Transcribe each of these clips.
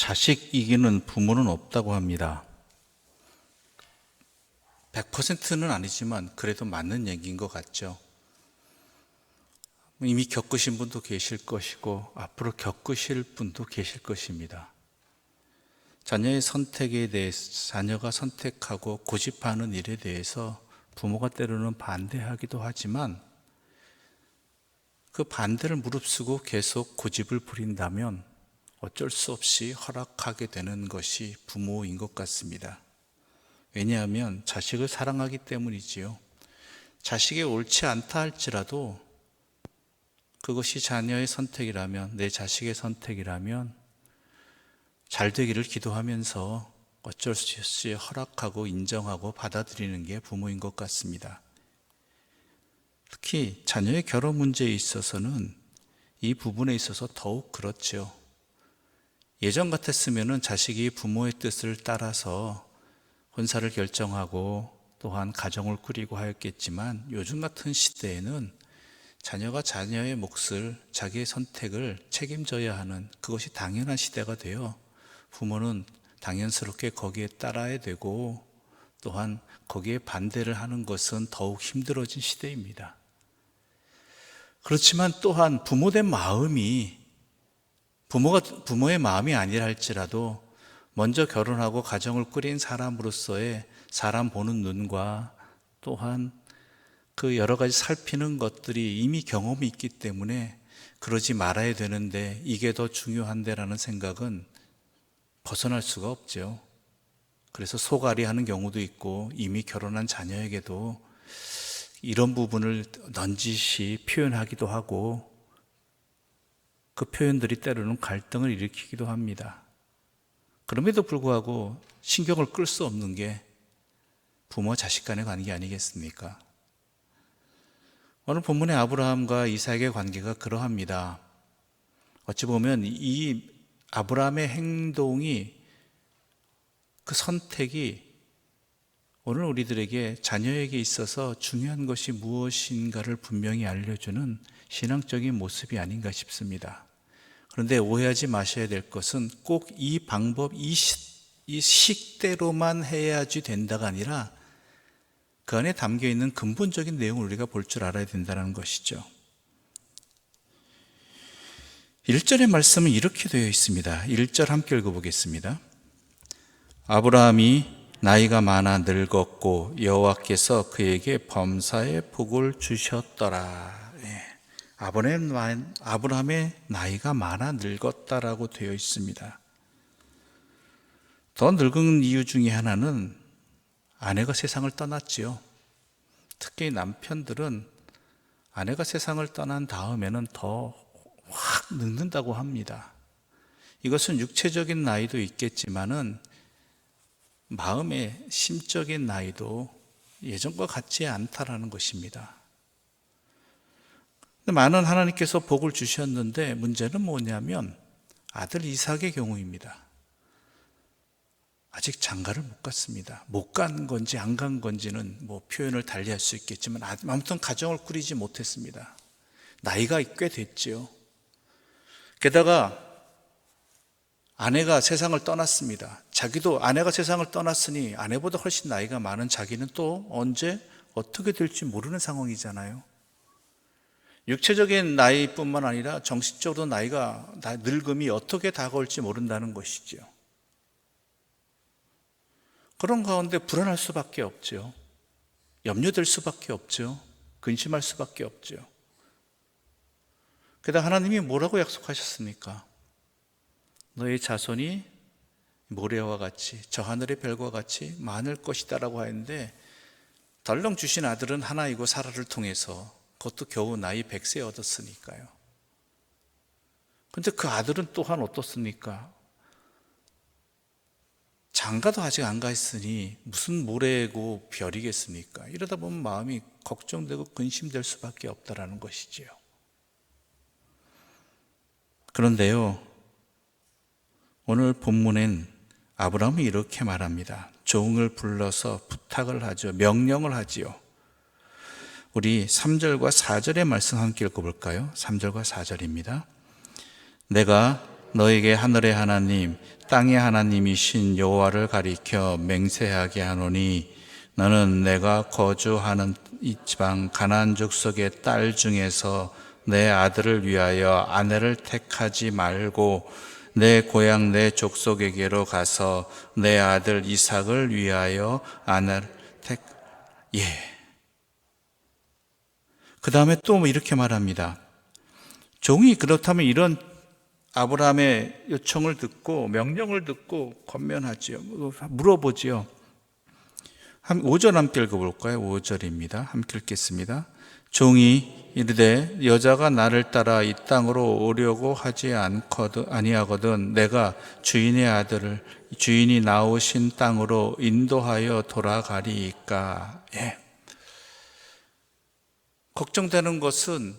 자식 이기는 부모는 없다고 합니다. 100%는 아니지만 그래도 맞는 얘기인 것 같죠. 이미 겪으신 분도 계실 것이고 앞으로 겪으실 분도 계실 것입니다. 자녀의 선택에 대해서, 자녀가 선택하고 고집하는 일에 대해서 부모가 때로는 반대하기도 하지만 그 반대를 무릅쓰고 계속 고집을 부린다면 어쩔 수 없이 허락하게 되는 것이 부모인 것 같습니다. 왜냐하면 자식을 사랑하기 때문이지요. 자식이 옳지 않다 할지라도 그것이 자녀의 선택이라면, 내 자식의 선택이라면 잘 되기를 기도하면서 어쩔 수 없이 허락하고 인정하고 받아들이는 게 부모인 것 같습니다. 특히 자녀의 결혼 문제에 있어서는 이 부분에 있어서 더욱 그렇죠. 예전 같았으면 자식이 부모의 뜻을 따라서 혼사를 결정하고 또한 가정을 꾸리고 하였겠지만 요즘 같은 시대에는 자녀가 자녀의 몫을, 자기의 선택을 책임져야 하는, 그것이 당연한 시대가 되어 부모는 당연스럽게 거기에 따라야 되고 또한 거기에 반대를 하는 것은 더욱 힘들어진 시대입니다. 그렇지만 또한 부모된 마음이 부모의 마음이 아니라 할지라도 먼저 결혼하고 가정을 꾸린 사람으로서의 사람 보는 눈과 또한 그 여러 가지 살피는 것들이 이미 경험이 있기 때문에 그러지 말아야 되는데 이게 더 중요한데라는 생각은 벗어날 수가 없죠. 그래서 소갈이 하는 경우도 있고 이미 결혼한 자녀에게도 이런 부분을 넌지시 표현하기도 하고 그 표현들이 때로는 갈등을 일으키기도 합니다. 그럼에도 불구하고 신경을 끌 수 없는 게 부모 자식 간의 관계 아니겠습니까? 오늘 본문의 아브라함과 이삭의 관계가 그러합니다. 어찌 보면 이 아브라함의 행동이, 그 선택이 오늘 우리들에게 자녀에게 있어서 중요한 것이 무엇인가를 분명히 알려주는 신앙적인 모습이 아닌가 싶습니다. 그런데 오해하지 마셔야 될 것은 꼭 이 방법, 이 식대로만 해야지 된다가 아니라 그 안에 담겨 있는 근본적인 내용을 우리가 볼 줄 알아야 된다는 것이죠. 1절의 말씀은 이렇게 되어 있습니다. 1절 함께 읽어보겠습니다. 아브라함이 나이가 많아 늙었고 여호와께서 그에게 범사의 복을 주셨더라. 아브라함의 나이가 많아 늙었다라고 되어 있습니다. 더 늙은 이유 중에 하나는 아내가 세상을 떠났지요. 특히 남편들은 아내가 세상을 떠난 다음에는 더 확 늙는다고 합니다. 이것은 육체적인 나이도 있겠지만은 마음의 심적인 나이도 예전과 같지 않다라는 것입니다. 많은 하나님께서 복을 주셨는데 문제는 뭐냐면 아들 이삭의 경우입니다. 아직 장가를 못 갔습니다. 못 간 건지 안 간 건지는 뭐 표현을 달리할 수 있겠지만 아무튼 가정을 꾸리지 못했습니다. 나이가 꽤 됐지요. 게다가 아내가 세상을 떠났습니다. 자기도 아내가 세상을 떠났으니 아내보다 훨씬 나이가 많은 자기는 또 언제 어떻게 될지 모르는 상황이잖아요. 육체적인 나이뿐만 아니라 정신적으로 늙음이 어떻게 다가올지 모른다는 것이죠. 그런 가운데 불안할 수밖에 없죠. 염려될 수밖에 없죠. 근심할 수밖에 없죠. 게다가 하나님이 뭐라고 약속하셨습니까? 너의 자손이 모래와 같이 저 하늘의 별과 같이 많을 것이다라고 하는데 덜렁 주신 아들은 하나이고 사라를 통해서 그것도 겨우 나이 100세 얻었으니까요. 그런데 그 아들은 또한 어떻습니까? 장가도 아직 안 가 있으니 무슨 모래고 별이겠습니까? 이러다 보면 마음이 걱정되고 근심될 수밖에 없다라는 것이지요. 그런데요, 오늘 본문엔 아브라함이 이렇게 말합니다. 종을 불러서 부탁을 하죠. 명령을 하지요. 우리 3절과 4절의 말씀 함께 읽어볼까요? 3절과 4절입니다. 내가 너에게 하늘의 하나님 땅의 하나님이신 여호와를 가리켜 맹세하게 하노니 너는 내가 거주하는 이 지방 가나안 족속의 딸 중에서 내 아들을 위하여 아내를 택하지 말고 내 고향 내 족속에게로 가서 내 아들 이삭을 위하여 아내를 예. 그 다음에 또 이렇게 말합니다. 종이 그렇다면 이런 아브라함의 요청을 듣고 명령을 듣고 권면하지요. 물어보지요. 5절 함께 읽어볼까요? 5절입니다. 함께 읽겠습니다. 종이 이르되 여자가 나를 따라 이 땅으로 오려고 하지 아니하거든 내가 주인의 아들을 주인이 나오신 땅으로 인도하여 돌아가리이까. 예. 걱정되는 것은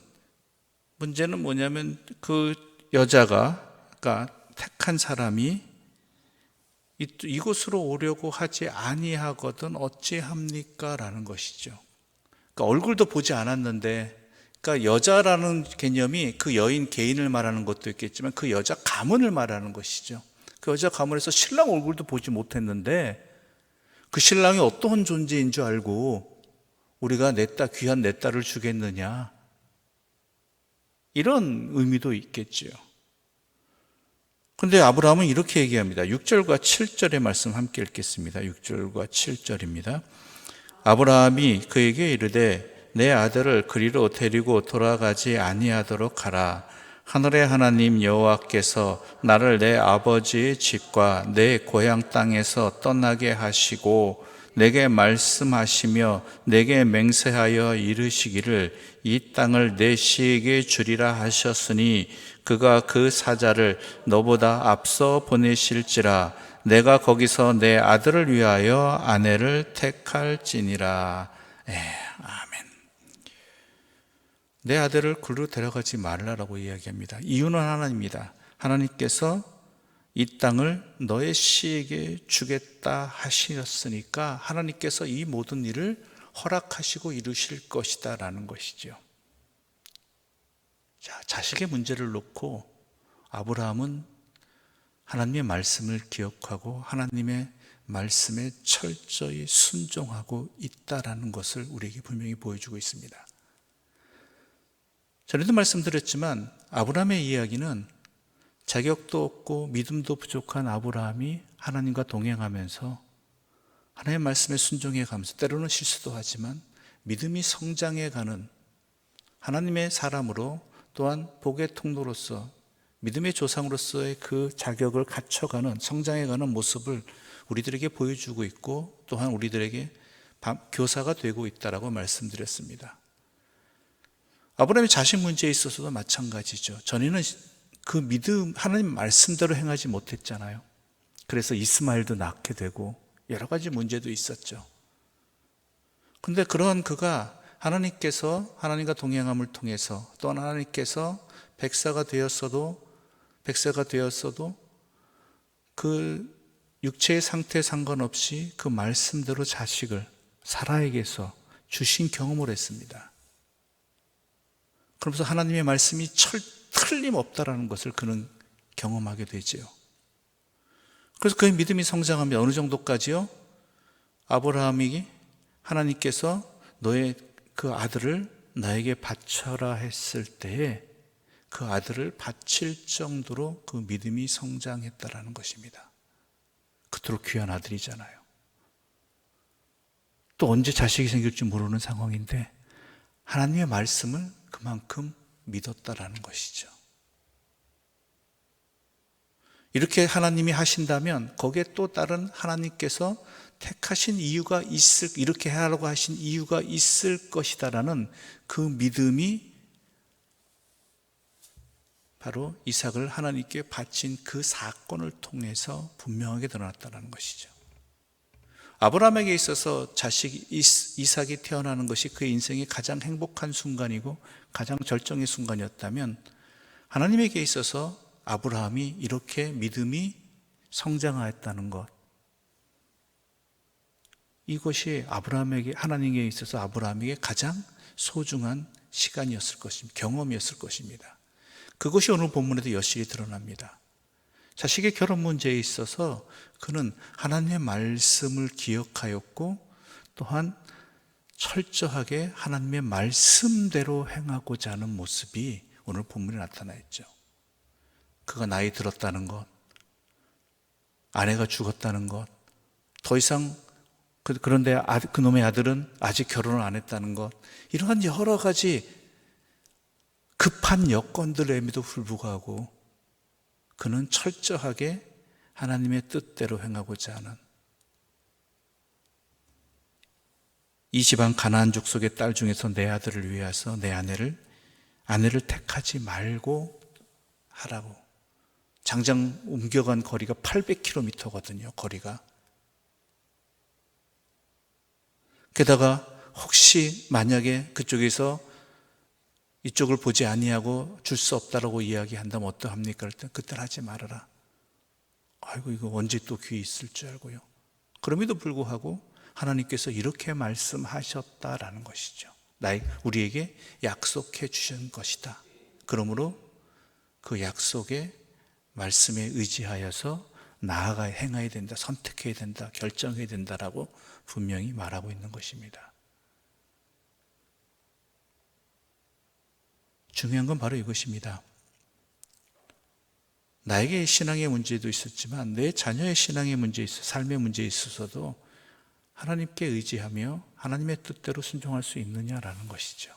문제는 뭐냐면 그 여자가 그러니까 택한 사람이 이곳으로 오려고 하지 아니하거든 어찌합니까? 라는 것이죠. 그러니까 얼굴도 보지 않았는데 그러니까 여자라는 개념이 그 여인 개인을 말하는 것도 있겠지만 그 여자 가문을 말하는 것이죠. 그 여자 가문에서 신랑 얼굴도 보지 못했는데 그 신랑이 어떤 존재인 줄 알고 우리가 귀한 내 딸을 주겠느냐 이런 의미도 있겠지요. 그런데 아브라함은 이렇게 얘기합니다. 6절과 7절의 말씀 함께 읽겠습니다. 6절과 7절입니다. 아브라함이 그에게 이르되 내 아들을 그리로 데리고 돌아가지 아니하도록 하라. 하늘의 하나님 여호와께서 나를 내 아버지의 집과 내 고향 땅에서 떠나게 하시고 내게 말씀하시며 내게 맹세하여 이르시기를 이 땅을 내 씨에게 주리라 하셨으니 그가 그 사자를 너보다 앞서 보내실지라 내가 거기서 내 아들을 위하여 아내를 택할지니라. 아멘. 내 아들을 굴로 데려가지 말라라고 이야기합니다. 이유는 하나입니다. 하나님께서 이 땅을 너의 씨에게 주겠다 하셨으니까 하나님께서 이 모든 일을 허락하시고 이루실 것이다 라는 것이죠. 자, 자식의 문제를 놓고 아브라함은 하나님의 말씀을 기억하고 하나님의 말씀에 철저히 순종하고 있다라는 것을 우리에게 분명히 보여주고 있습니다. 전에도 말씀드렸지만 아브라함의 이야기는 자격도 없고 믿음도 부족한 아브라함이 하나님과 동행하면서 하나님의 말씀에 순종해 가면서 때로는 실수도 하지만 믿음이 성장해가는 하나님의 사람으로 또한 복의 통로로서 믿음의 조상으로서의 그 자격을 갖춰가는 성장해가는 모습을 우리들에게 보여주고 있고 또한 우리들에게 교사가 되고 있다라고 말씀드렸습니다. 아브라함의 자식 문제에 있어서도 마찬가지죠. 전에는 그 믿음 하나님 말씀대로 행하지 못했잖아요. 그래서 이스마엘도 낳게 되고 여러 가지 문제도 있었죠. 그런데 그러한 그가 하나님께서 하나님과 동행함을 통해서 또 하나님께서 백세가 되었어도 그 육체의 상태에 상관없이 그 말씀대로 자식을 사라에게서 주신 경험을 했습니다. 그러면서 하나님의 말씀이 틀림없다라는 것을 그는 경험하게 되지요. 그래서 그의 믿음이 성장하면 어느 정도까지요? 아브라함이 하나님께서 너의 그 아들을 나에게 바쳐라 했을 때에 그 아들을 바칠 정도로 그 믿음이 성장했다라는 것입니다. 그토록 귀한 아들이잖아요. 또 언제 자식이 생길지 모르는 상황인데 하나님의 말씀을 그만큼 믿었다라는 것이죠. 이렇게 하나님이 하신다면 거기에 또 다른 하나님께서 택하신 이유가 이렇게 하라고 하신 이유가 있을 것이다라는 그 믿음이 바로 이삭을 하나님께 바친 그 사건을 통해서 분명하게 드러났다는 것이죠. 아브라함에게 있어서 자식 이삭이 태어나는 것이 그의 인생의 가장 행복한 순간이고 가장 절정의 순간이었다면 하나님에게 있어서 아브라함이 이렇게 믿음이 성장하였다는 것, 이것이 하나님에게 있어서 아브라함에게 가장 소중한 시간이었을 것입니다. 경험이었을 것입니다. 그것이 오늘 본문에도 여실히 드러납니다. 자식의 결혼 문제에 있어서 그는 하나님의 말씀을 기억하였고 또한 철저하게 하나님의 말씀대로 행하고자 하는 모습이 오늘 본문에 나타나 있죠. 그가 나이 들었다는 것, 아내가 죽었다는 것, 더 이상 그런데 그놈의 아들은 아직 결혼을 안 했다는 것, 이러한 여러 가지 급한 여건들에도 불구하고 그는 철저하게 하나님의 뜻대로 행하고자 하는, 이 집안 가나안 족속의 딸 중에서 내 아들을 위해서 내 아내를 택하지 말고 하라고. 장장 옮겨간 거리가 800km거든요. 거리가. 게다가 혹시 만약에 그쪽에서 이쪽을 보지 아니하고 줄 수 없다라고 이야기한다면 어떠합니까? 그때 하지 말아라. 아이고 이거 언제 또 귀에 있을 줄 알고요. 그럼에도 불구하고 하나님께서 이렇게 말씀하셨다라는 것이죠. 우리에게 약속해 주신 것이다. 그러므로 그 약속의 말씀에 의지하여서 나아가 행해야 된다, 선택해야 된다, 결정해야 된다라고 분명히 말하고 있는 것입니다. 중요한 건 바로 이것입니다. 나에게 신앙의 문제도 있었지만 내 자녀의 신앙의 문제에 있어, 삶의 문제에 있어서도 하나님께 의지하며 하나님의 뜻대로 순종할 수 있느냐라는 것이죠.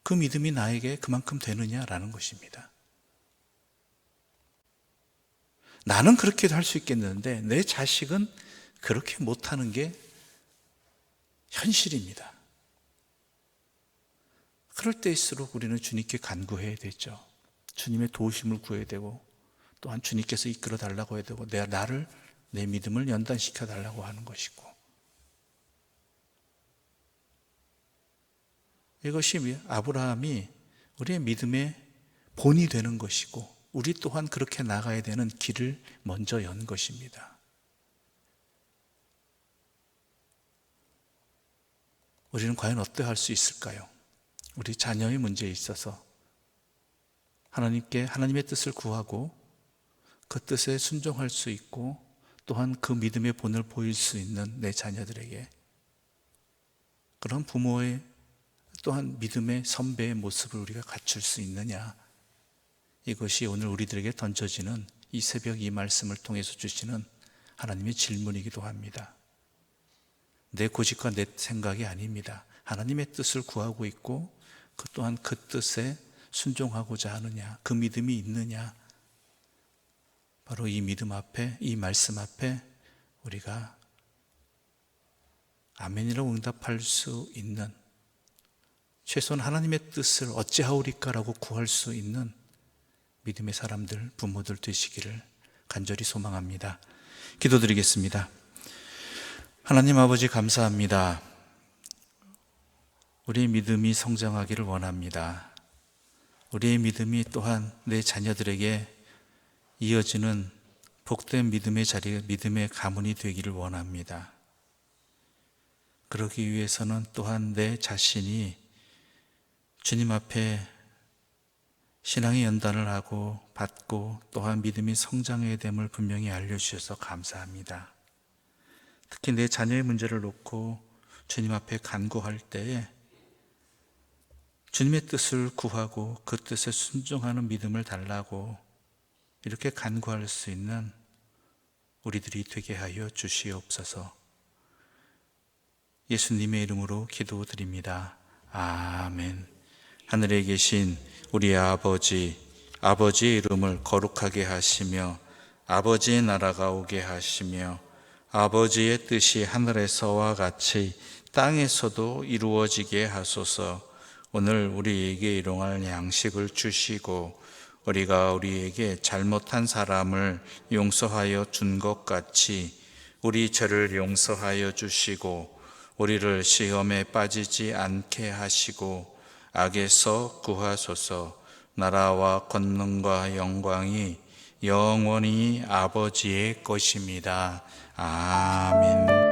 그 믿음이 나에게 그만큼 되느냐라는 것입니다. 나는 그렇게도 할 수 있겠는데 내 자식은 그렇게 못하는 게 현실입니다. 그럴 때일수록 우리는 주님께 간구해야 되죠. 주님의 도우심을 구해야 되고 또한 주님께서 이끌어 달라고 해야 되고 내 믿음을 연단시켜 달라고 하는 것이고, 이것이 아브라함이 우리의 믿음의 본이 되는 것이고 우리 또한 그렇게 나가야 되는 길을 먼저 연 것입니다. 우리는 과연 어떠할 수 있을까요? 우리 자녀의 문제에 있어서 하나님의 뜻을 구하고 그 뜻에 순종할 수 있고 또한 그 믿음의 본을 보일 수 있는 내 자녀들에게 그런 부모의 또한 믿음의 선배의 모습을 우리가 갖출 수 있느냐, 이것이 오늘 우리들에게 던져지는 이 새벽 이 말씀을 통해서 주시는 하나님의 질문이기도 합니다. 내 고집과 내 생각이 아닙니다. 하나님의 뜻을 구하고 있고 그 또한 그 뜻에 순종하고자 하느냐, 그 믿음이 있느냐, 바로 이 믿음 앞에, 이 말씀 앞에 우리가 아멘이라고 응답할 수 있는, 최소한 하나님의 뜻을 어찌하오리까라고 구할 수 있는 믿음의 사람들, 부모들 되시기를 간절히 소망합니다. 기도드리겠습니다. 하나님 아버지 감사합니다. 우리의 믿음이 성장하기를 원합니다. 우리의 믿음이 또한 내 자녀들에게 이어지는 복된 믿음의 자리, 믿음의 가문이 되기를 원합니다. 그러기 위해서는 또한 내 자신이 주님 앞에 신앙의 연단을 하고 받고 또한 믿음이 성장해야 됨을 분명히 알려주셔서 감사합니다. 특히 내 자녀의 문제를 놓고 주님 앞에 간구할 때에 주님의 뜻을 구하고 그 뜻에 순종하는 믿음을 달라고 이렇게 간구할 수 있는 우리들이 되게 하여 주시옵소서. 예수님의 이름으로 기도드립니다. 아멘. 하늘에 계신 우리 아버지의 이름을 거룩하게 하시며 아버지의 나라가 오게 하시며 아버지의 뜻이 하늘에서와 같이 땅에서도 이루어지게 하소서. 오늘 우리에게 일용할 양식을 주시고 우리에게 잘못한 사람을 용서하여 준 것 같이 우리 죄를 용서하여 주시고 우리를 시험에 빠지지 않게 하시고 악에서 구하소서. 나라와 권능과 영광이 영원히 아버지의 것입니다. 아멘.